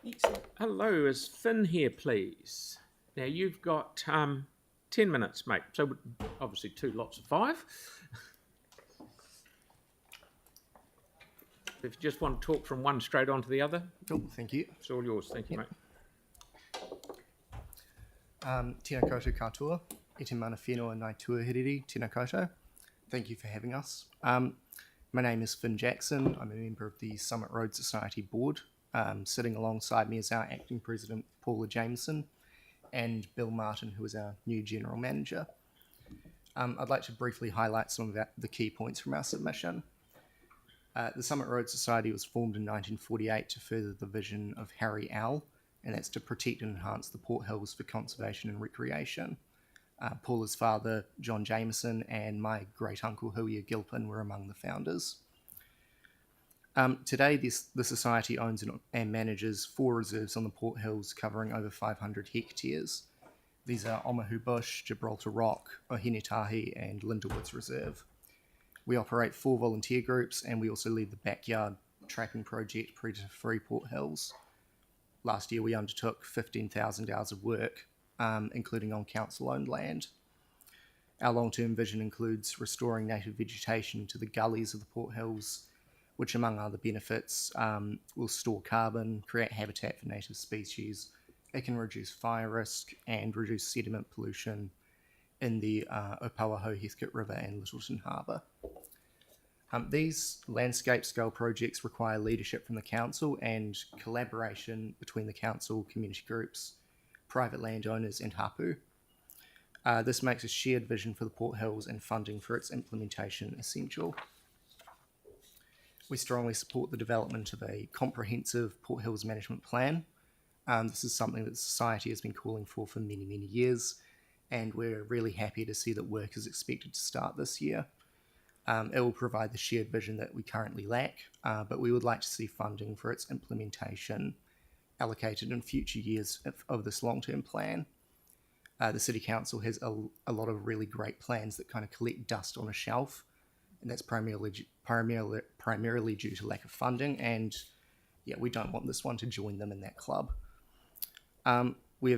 Excellent. Hello, is Finn here, please? Now, you've got 10 minutes, mate. So, obviously, 2 lots of 5. If you just want to talk from one straight on to the other. Cool, thank you. It's all yours. Thank you, mate. Tēnā koutou katoa, e te mana whenua nai tuahiriri, tēnā koutou. Thank you for having us. My name is Finn Jackson. I'm a member of the Summit Road Society Board. Sitting alongside me is our acting president, Paula Jameson, and Bill Martin, who is our new general manager. I'd like to briefly highlight some of the key points from our submission. The Summit Road Society was formed in 1948 to further the vision of Harry Owl, and that's to protect and enhance the Port Hills for conservation and recreation. Paula's father, John Jameson, and my great-uncle, Huia Gilpin, were among the founders. Today, the Society owns and manages 4 reserves on the Port Hills, covering over 500 hectares. These are Omahu Bush, Gibraltar Rock, Ohinetahi, and Linderwoods Reserve. We operate 4 volunteer groups, and we also lead the backyard trapping project, Predator Free Port Hills. Last year, we undertook 15,000 hours of work, including on council-owned land. Our long-term vision includes restoring native vegetation to the gullies of the Port Hills, which, among other benefits, will store carbon, create habitat for native species. It can reduce fire risk and reduce sediment pollution in the Opawaho, Heathcote River and Littleton Harbour. These landscape-scale projects require leadership from the council and collaboration between the council, community groups, private landowners and hapu. This makes a shared vision for the Port Hills and funding for its implementation essential. We strongly support the development of a comprehensive Port Hills management plan. This is something that the Society has been calling for many, many years, and we're really happy to see that work is expected to start this year. It will provide the shared vision that we currently lack, but we would like to see funding for its implementation allocated in future years of this long-term plan. The City Council has a lot of really great plans that kind of collect dust on a shelf, and that's primarily due to lack of funding, and yeah, we don't want this one to join them in that club. We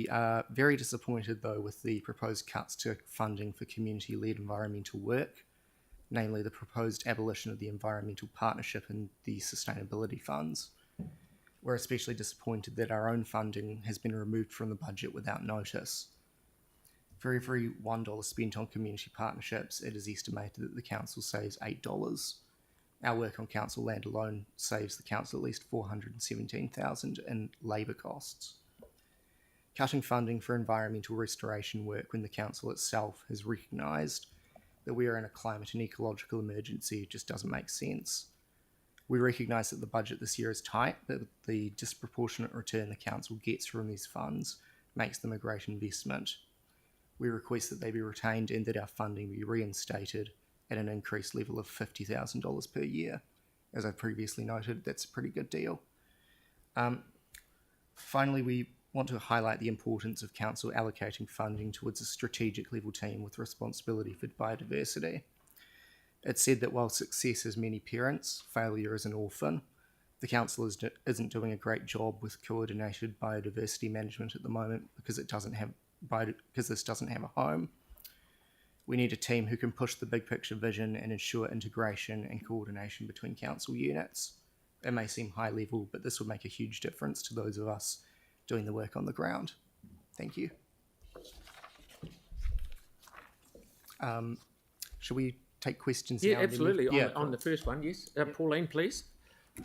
are very disappointed, though, with the proposed cuts to funding for community-led environmental work, namely the proposed abolition of the Environmental Partnership and the Sustainability Funds. We're especially disappointed that our own funding has been removed from the budget without notice. For every $1 spent on community partnerships, it is estimated that the council saves $8. Our work on council land alone saves the council at least $417,000 in labour costs. Cutting funding for environmental restoration work when the council itself has recognised that we are in a climate and ecological emergency just doesn't make sense. We recognise that the budget this year is tight, but the disproportionate return the council gets from these funds makes them a great investment. We request that they be retained and that our funding be reinstated at an increased level of $50,000 per year. As I previously noted, that's a pretty good deal. Finally, we want to highlight the importance of council allocating funding towards a strategic level team with responsibility for biodiversity. It's said that while success has many parents, failure is an orphan. The council isn't doing a great job with coordinated biodiversity management at the moment because this doesn't have a home. We need a team who can push the big picture vision and ensure integration and coordination between council units. It may seem high level, but this would make a huge difference to those of us doing the work on the ground. Thank you. Shall we take questions now? Yeah, absolutely. On the first one, yes. Pauline, please.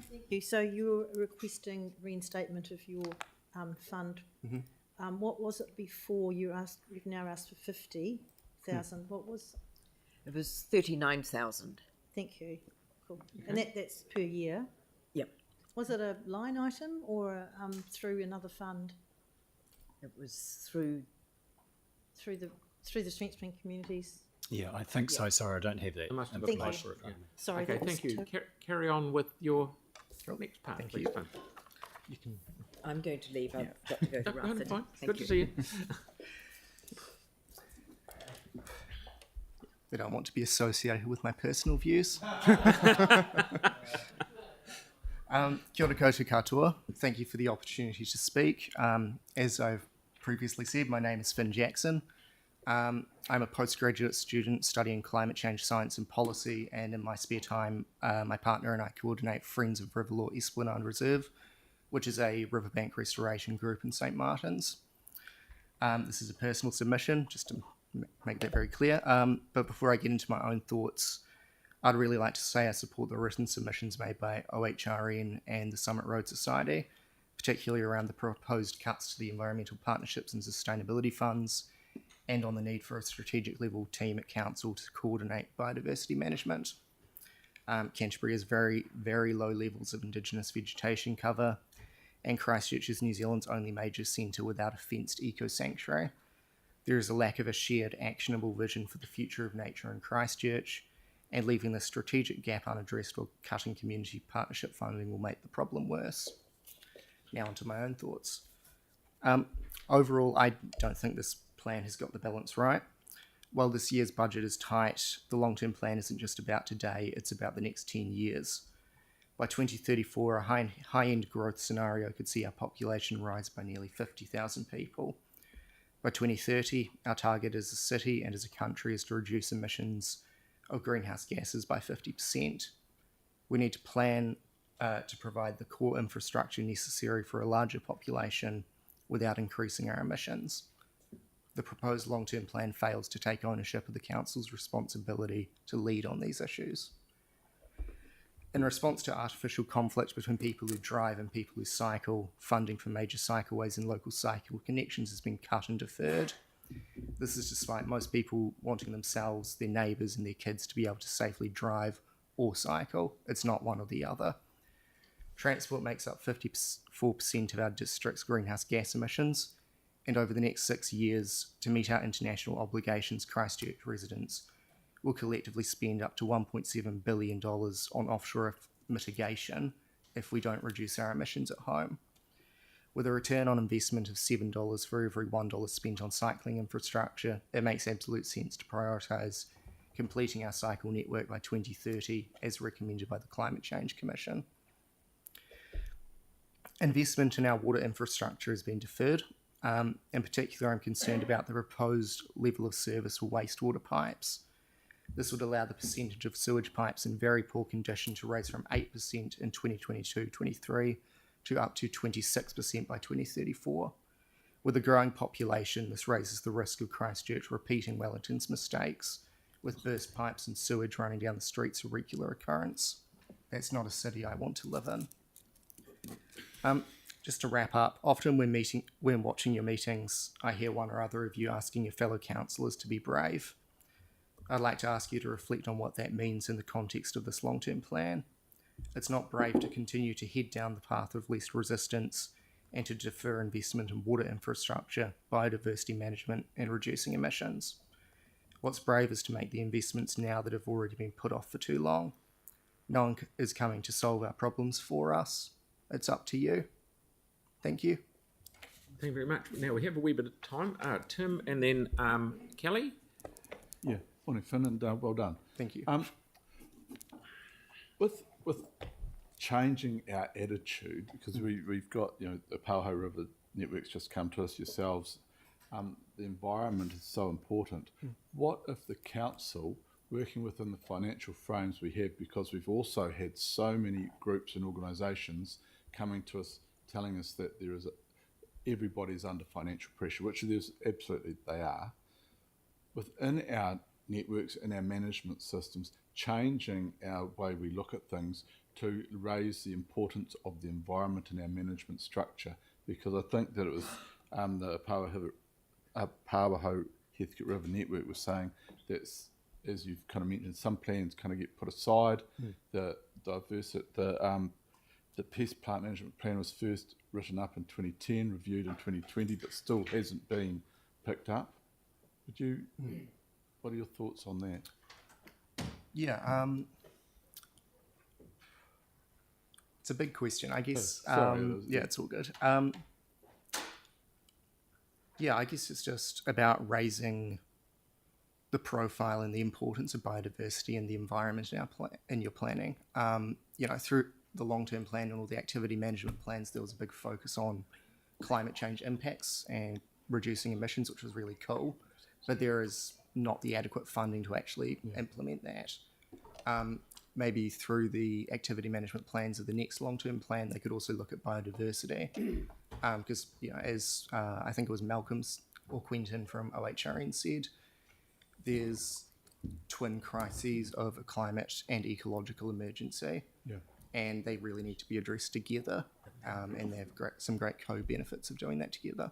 Thank you. So you're requesting reinstatement of your fund. Mm-hmm. What was it before you asked? You've now asked for 50,000. What was? It was 39,000. Thank you. Cool. Okay. And that's per year. Yep. Was it a line item or through another fund? It was through the Strengthening Communities. Yeah, I think so. Sorry, I don't have that. I must have Thank applied you. for it. Yeah. Sorry. Okay, thank you. Carry on with your next part, Thank please. you. Finn. You can. I'm going to leave. I've got to go to No, Ruffin. fine. Thank Good you. to see you. They don't want to be associated with my personal views. Kia ora koutou katoa. Thank you for the opportunity to speak. As I've previously said, my name is Finn Jackson. I'm a postgraduate student studying climate change science and policy, and in my spare time, my partner and I coordinate Friends of Riverlaw Esplanade Reserve, which is a riverbank restoration group in St Martin's. This is a personal submission, just to make that very clear. But before I get into my own thoughts, I'd really like to say I support the written submissions made by OHRN and the Summit Road Society, particularly around the proposed cuts to the environmental partnerships and sustainability funds, and on the need for a strategic level team at council to coordinate biodiversity management. Canterbury has very, very low levels of Indigenous vegetation cover, and Christchurch is New Zealand's only major centre without a fenced eco-sanctuary. There is a lack of a shared, actionable vision for the future of nature in Christchurch, and leaving the strategic gap unaddressed or cutting community partnership funding will make the problem worse. Now onto my own thoughts. Overall, I don't think this plan has got the balance right. While this year's budget is tight, the long-term plan isn't just about today, it's about the next 10 years. By 2034, a high-end growth scenario could see our population rise by nearly 50,000 people. By 2030, our target as a city and as a country is to reduce emissions of greenhouse gases by 50%. We need to plan to provide the core infrastructure necessary for a larger population without increasing our emissions. The proposed long-term plan fails to take ownership of the council's responsibility to lead on these issues. In response to artificial conflict between people who drive and people who cycle, funding for major cycleways and local cycle connections has been cut and deferred. This is despite most people wanting themselves, their neighbours and their kids to be able to safely drive or cycle. It's not one or the other. Transport makes up 54% of our district's greenhouse gas emissions, and over the next 6 years, to meet our international obligations, Christchurch residents will collectively spend up to $1.7 billion on offshore mitigation if we don't reduce our emissions at home. With a return on investment of $7 for every $1 spent on cycling infrastructure, it makes absolute sense to prioritise completing our cycle network by 2030 as recommended by the Climate Change Commission. Investment in our water infrastructure has been deferred. In particular, I'm concerned about the proposed level of service for wastewater pipes. This would allow the percentage of sewage pipes in very poor condition to rise from 8% in 2022-23 to up to 26% by 2034. With a growing population, this raises the risk of Christchurch repeating Wellington's mistakes, with burst pipes and sewage running down the streets a regular occurrence. That's not a city I want to live in. Just to wrap up, often when watching your meetings, I hear one or other of you asking your fellow councillors to be brave. I'd like to ask you to reflect on what that means in the context of this long-term plan. It's not brave to continue to head down the path of least resistance and to defer investment in water infrastructure, biodiversity management, and reducing emissions. What's brave is to make the investments now that have already been put off for too long. No one is coming to solve our problems for us. It's up to you. Thank you. Thank you very much. Now we have a wee bit of time. Tim and then Kelly. Yeah, morning Finn, and well done. Thank you. With changing our attitude, because we've got, the Pauho River networks just come to us, yourselves, the environment is so important. What if the council, working within the financial frames we have, because we've also had so many groups and organisations coming to us telling us that everybody's under financial pressure, which there's absolutely they are, within our networks and our management systems, changing our way we look at things to raise the importance of the environment in our management structure, because I think that it was the Pauho Heathcote River Network was saying that, as you've kind of mentioned, some plans kind of get put aside. The pest plant management plan was first written up in 2010, reviewed in 2020, but still hasn't been picked up. What are your thoughts on that? Yeah, it's a big question, I guess. It's all good. I guess it's just about raising the profile and the importance of biodiversity and the environment in your planning. the long-term plan and all the activity management plans, there was a big focus on climate change impacts and reducing emissions, which was really cool. But there is not the adequate funding to actually implement that. Maybe through the activity management plans of the next long-term plan, they could also look at biodiversity. Because, as I think it was Malcolm's or Quentin from OHRN said, there's twin crises of a climate and ecological emergency. Yeah. And they really need to be addressed together. And they have some great co-benefits of doing that together.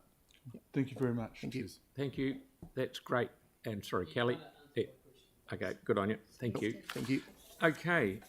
Thank you very much. Thank you. Cheers. Thank you. That's great. And sorry, Kelly. Yeah. Okay, good on you. Thank you. Thank you. Okay,